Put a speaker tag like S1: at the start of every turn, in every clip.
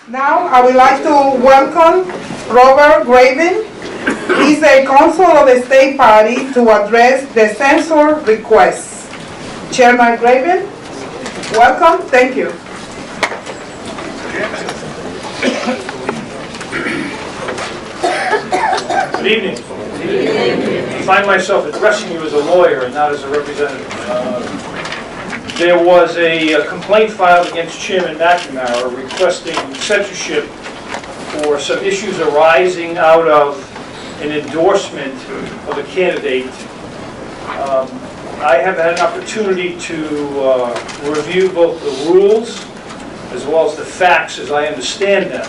S1: Now, I would like to welcome Robert Greymon. He's a consul of the state party to address the censure requests. Chairman Greymon, welcome. Thank you.
S2: Good evening. I find myself addressing you as a lawyer and not as a representative. There was a complaint filed against Chairman McNamara requesting censorship for some issues arising out of an endorsement of a candidate. I have had an opportunity to review both the rules as well as the facts as I understand them.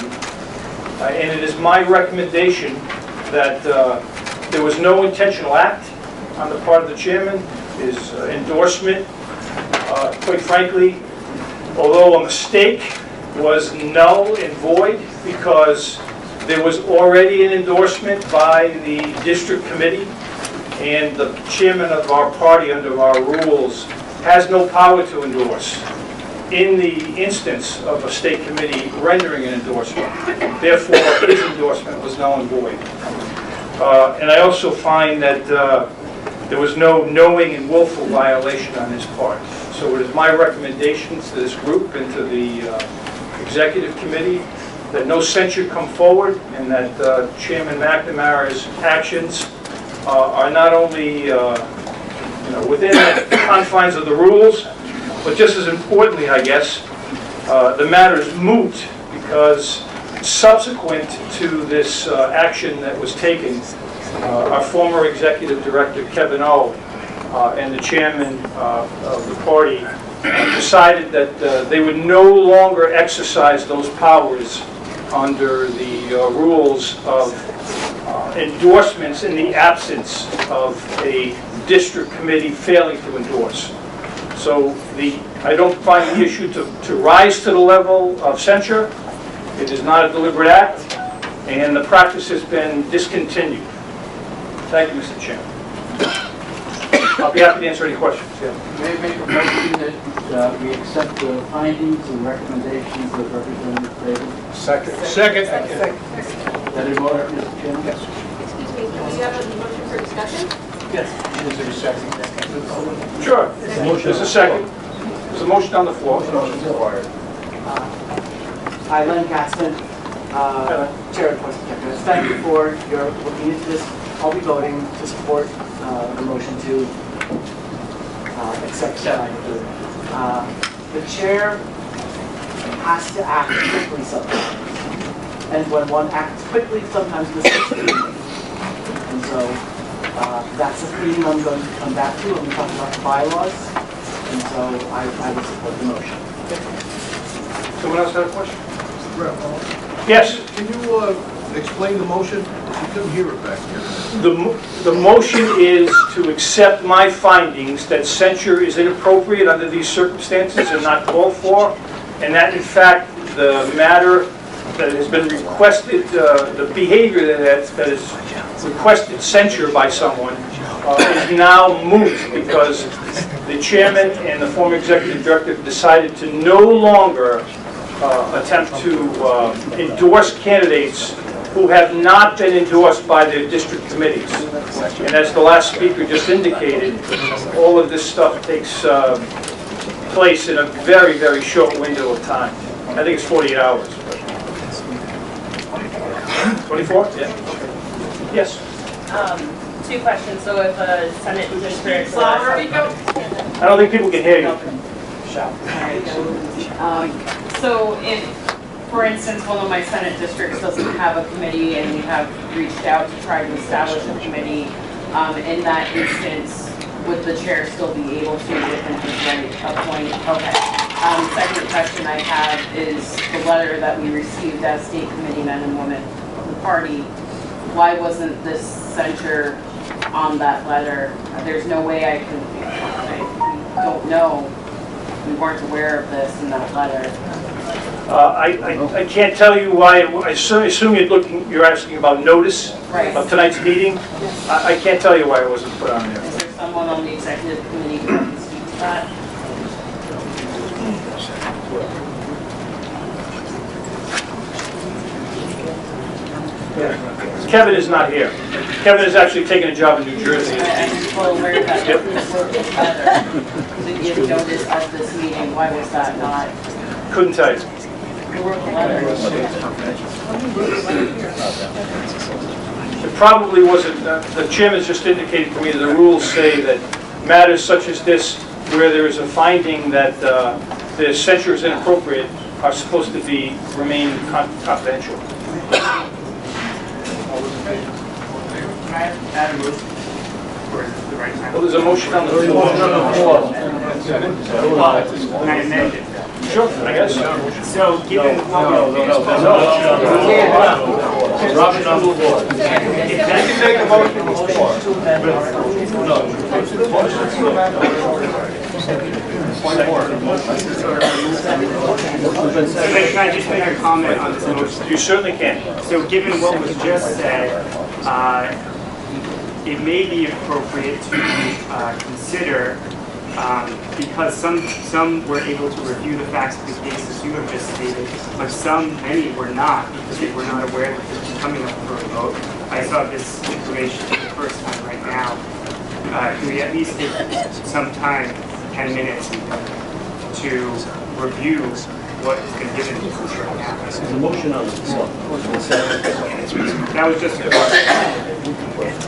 S2: And it is my recommendation that there was no intentional act on the part of the chairman. His endorsement, quite frankly, although a mistake, was null and void because there was already an endorsement by the district committee, and the chairman of our party under our rules has no power to endorse in the instance of a state committee rendering an endorsement. Therefore, his endorsement was null and void. And I also find that there was no knowing and willful violation on his part. So it is my recommendation to this group and to the executive committee that no censure come forward, and that Chairman McNamara's actions are not only within the confines of the rules, but just as importantly, I guess, the matter is moot because subsequent to this action that was taken, our former executive director, Kevin O, and the chairman of the party decided that they would no longer exercise those powers under the rules of endorsements in the absence of a district committee failing to endorse. So I don't find the issue to rise to the level of censure. It is not a deliberate act, and the practice has been discontinued. Thank you, Mr. Chairman. I'll be happy to answer any questions. Yeah.
S3: May I make a motion that we accept the findings and recommendations of Representative Craven?
S2: Second.
S3: That is order, Mr. Chairman?
S4: Do
S2: Yes.
S4: you have a motion for discussion?
S2: Yes. Is there a second? Sure. There's a second. There's a motion on the floor.
S5: Hi, Len Gatzman, Chair of the Board of Directors. Thank you for your looking into this. I'll be voting to support the motion to accept that. The chair has to act quickly sometimes. And when one acts quickly, sometimes mistakes are made. And so that's a theme I'm going to come back to when we talk about the bylaws. And so I will support the motion.
S2: Someone else have a question? Yes.
S6: Can you explain the motion? You couldn't hear it back here.
S2: The motion is to accept my findings that censure is inappropriate under these circumstances and not called for, and that in fact the matter that has been requested, the behavior that is requested censure by someone is now moot because the chairman and the former executive director decided to no longer attempt to endorse candidates who have not been endorsed by their district committees. And as the last speaker just indicated, all of this stuff takes place in a very, very short window of time. I think it's 48 hours. 24? Yeah. Yes.
S7: Two questions. So if a Senate district...
S2: I don't think people can hear you.
S7: So if, for instance, one of my Senate districts doesn't have a committee and we have reached out to try to establish a committee, in that instance, would the chair still be able to, within his right, appoint? Okay. Second question I have is the letter that we received as state committee men and women of the party. Why wasn't this censure on that letter? There's no way I don't know. We weren't aware of this in that letter.
S2: I can't tell you why. I assume you're asking about notice of tonight's meeting. I can't tell you why it wasn't put on there.
S7: Is there someone on the executive committee who can speak to that?
S2: Kevin is not here. Kevin is actually taking a job in New Jersey.
S7: I'm well aware of that.
S2: Yep.
S7: The give notice of this meeting, why was that not?
S2: Couldn't tell you.
S7: Who wrote the letter?
S2: It probably wasn't, the chairman's just indicated to me that the rules say that matters such as this, where there is a finding that the censure is inappropriate, are supposed to remain confidential. Well, there's a motion on the floor.
S8: Can I amend it?
S2: Sure, I guess.
S8: So, given what we...
S6: Robert on the floor.
S2: You can make a motion before.
S8: Can I just make a comment on this motion?
S2: You certainly can.
S8: So, given what was just said, it may be appropriate to consider, because some were able to review the facts of the case as you have just stated, but many were not, because they were not aware that this was coming up for a vote. I saw this information for the first time right now. Can we at least take some time, 10 minutes, to review what has been given to us right now?
S6: There's a motion on the floor.
S8: That was just a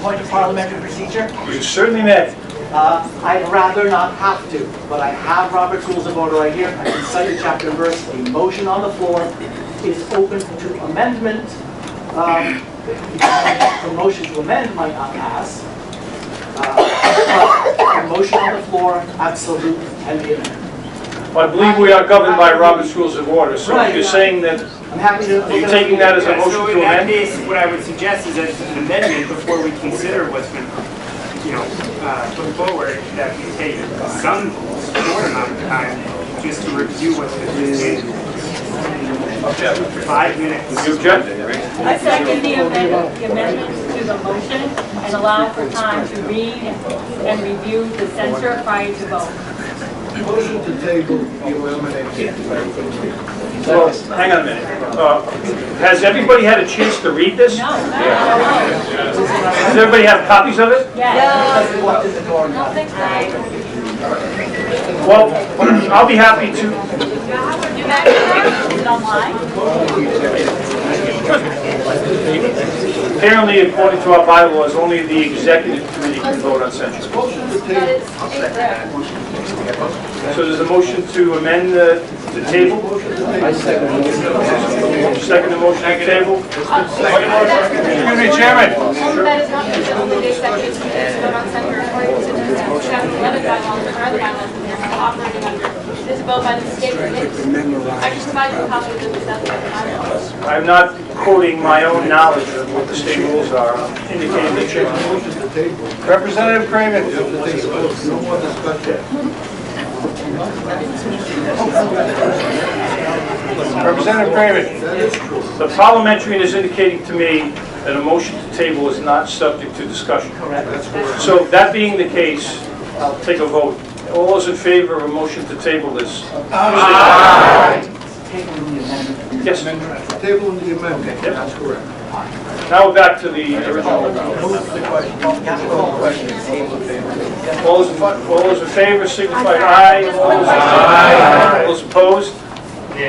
S5: Point of parliamentary procedure.
S2: You certainly may.
S5: I'd rather not have to, but I have Robert's Rules of Order right here. I can cite the chapter and verse. A motion on the floor is open to amendment. The motion to amend might not pass. But a motion on the floor, absolute, can be amended.
S2: Well, I believe we are governed by Robert's Rules of Order, so if you're saying that,
S5: I'm happy to.
S2: are you taking that as a motion
S8: So
S2: to
S8: in that
S2: amend?
S8: case, what I would suggest is that it's an amendment before we consider what's been, put forward, that we take some short amount of time just to review what's been stated. 5 minutes.
S2: You object?
S9: I second the amendment to the motion and allow for time to read and review the censure prior to vote.
S6: Motion to table the elimination.
S2: Well, hang on a minute. Has everybody had a chance to read this?
S9: No.
S2: Does everybody have copies of it?
S9: Yes.
S5: Walked in the door.
S2: Well, I'll be happy to.
S9: Is it online?
S2: Apparently, according to our bylaws, only the executive committee can vote on censure.
S6: Motion to
S4: That
S6: table.
S4: is incorrect.
S2: So there's a motion to amend the table?
S6: I second the motion.
S2: Second the motion to table? Excuse me, Chairman.
S4: That is not the only day executive committee to vote on censure according to the Chapter 11 bylaws or other bylaws that they're operating under. This is voted by the state committee. I can provide you a copy of the South Carolina bylaws.
S2: I'm not quoting my own knowledge of what the state rules are. I'm indicating the chair.
S6: Motion to table.
S2: Representative Greymon.
S6: You have to take a vote. No more discussion.
S2: Representative Greymon.
S6: That is true.
S2: The parliamentarian is indicating to me that a motion to table is not subject to discussion.
S5: Correct.
S6: That's correct.
S2: So that being the case, I'll take a vote. All those in favor of a motion to table this?
S5: Table the amendment.
S2: Yes.
S6: Table in the amendment. That's correct.
S2: Now we're back to the original. All those in favor signify aye. All those opposed? The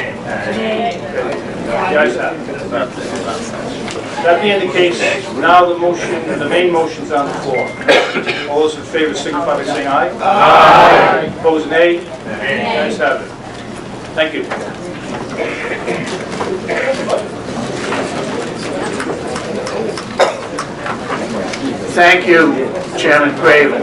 S2: ayes have it. That being the case, now the main motion's on the floor. All those in favor signify by saying aye. Aye. Opposed, nay. The ayes have it. Thank you.
S10: Thank you, Chairman Craven.